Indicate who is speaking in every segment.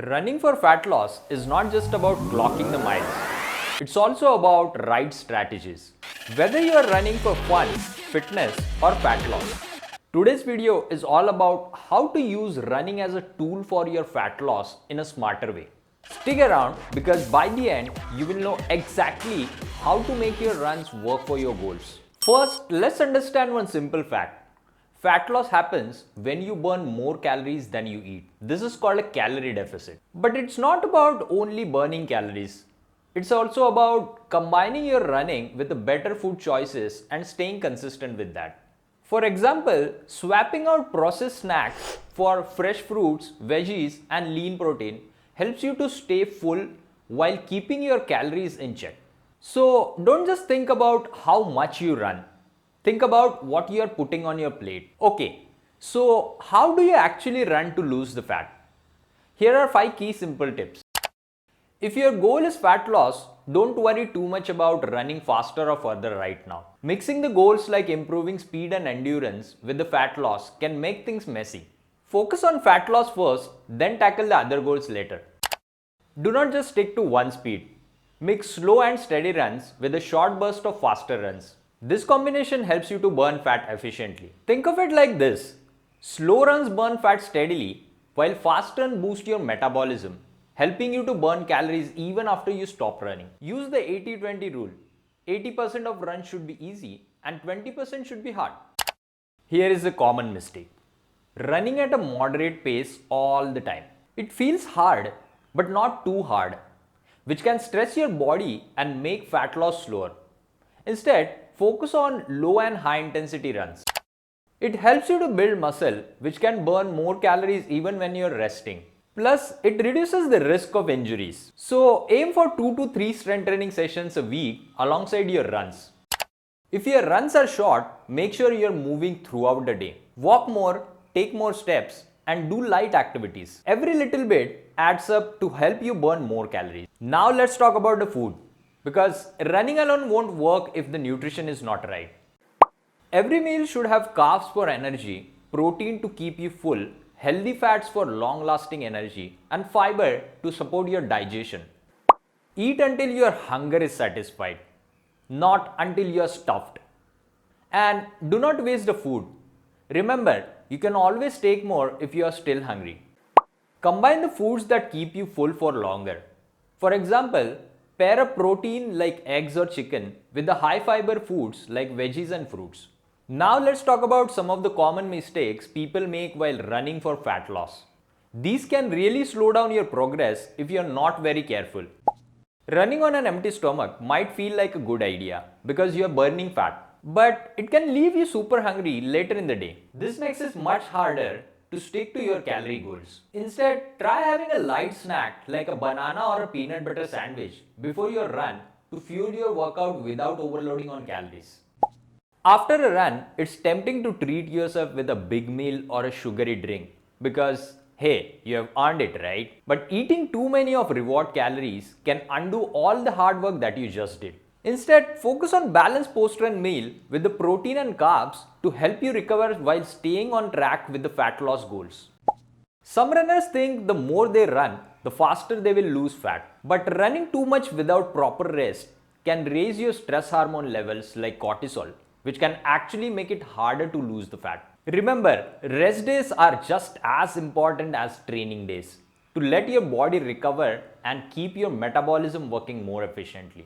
Speaker 1: Running for fat loss is not just about clocking the miles. It's also about right strategies. Whether you are running for fun, fitness or fat loss. Today's video is all about how to use running as a tool for your fat loss in a smarter way. Stick around because by the end, you will know exactly how to make your runs work for your goals. First, let's understand one simple fact. Fat loss happens when you burn more calories than you eat. This is called a calorie deficit. But it's not about only burning calories. It's also about combining your running with the better food choices and staying consistent with that. For example, swapping out processed snacks for fresh fruits, veggies and lean protein helps you to stay full while keeping your calories in check. So don't just think about how much you run. Think about what you are putting on your plate. Okay, so how do you actually run to lose the fat? Here are 5 key simple tips. If your goal is fat loss, don't worry too much about running faster or further right now. Mixing the goals like improving speed and endurance with the fat loss can make things messy. Focus on fat loss first, then tackle the other goals later. Do not just stick to one speed. Mix slow and steady runs with a short burst of faster runs. This combination helps you to burn fat efficiently. Think of it like this. Slow runs burn fat steadily, while fast runs boost your metabolism, helping you to burn calories even after you stop running. Use the 80-20 rule. 80% of runs should be easy and 20% should be hard. Here is a common mistake. Running at a moderate pace all the time. It feels hard, but not too hard, which can stress your body and make fat loss slower. Instead, focus on low and high intensity runs. It helps you to build muscle, which can burn more calories even when you're resting. Plus, it reduces the risk of injuries. So, aim for 2 to 3 strength training sessions a week alongside your runs. If your runs are short, make sure you're moving throughout the day. Walk more, take more steps, and do light activities. Every little bit adds up to help you burn more calories. Now, let's talk about the food. Because running alone won't work if the nutrition is not right. Every meal should have carbs for energy, protein to keep you full, healthy fats for long-lasting energy, and fiber to support your digestion. Eat until your hunger is satisfied, not until you are stuffed. And do not waste the food. Remember, you can always take more if you are still hungry. Combine the foods that keep you full for longer. For example, pair a protein like eggs or chicken with the high fiber foods like veggies and fruits. Now let's talk about some of the common mistakes people make while running for fat loss. These can really slow down your progress if you're not very careful. Running on an empty stomach might feel like a good idea because you're burning fat, but it can leave you super hungry later in the day. This makes it much harder to stick to your calorie goals. Instead, try having a light snack like a banana or a peanut butter sandwich before your run to fuel your workout without overloading on calories. After a run, it's tempting to treat yourself with a big meal or a sugary drink because, hey, you have earned it, right? But eating too many of reward calories can undo all the hard work that you just did. Instead, focus on balanced post-run meal with the protein and carbs to help you recover while staying on track with the fat loss goals. Some runners think the more they run, the faster they will lose fat. But running too much without proper rest can raise your stress hormone levels like cortisol, which can actually make it harder to lose the fat. Remember, rest days are just as important as training days to let your body recover and keep your metabolism working more efficiently.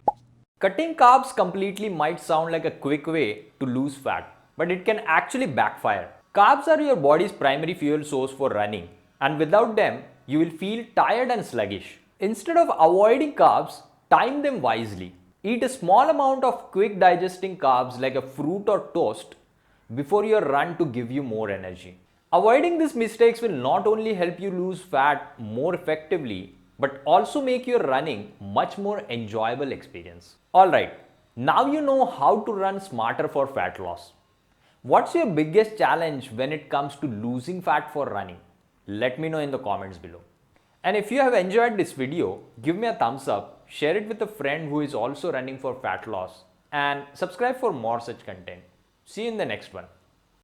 Speaker 1: Cutting carbs completely might sound like a quick way to lose fat, but it can actually backfire. Carbs are your body's primary fuel source for running, and without them, you will feel tired and sluggish. Instead of avoiding carbs, time them wisely. Eat a small amount of quick digesting carbs like a fruit or toast before your run to give you more energy. Avoiding these mistakes will not only help you lose fat more effectively, but also make your running much more enjoyable experience. Alright, now you know how to run smarter for fat loss. What's your biggest challenge when it comes to losing fat for running? Let me know in the comments below. And if you have enjoyed this video, give me a thumbs up, share it with a friend who is also running for fat loss, and subscribe for more such content. See you in the next one.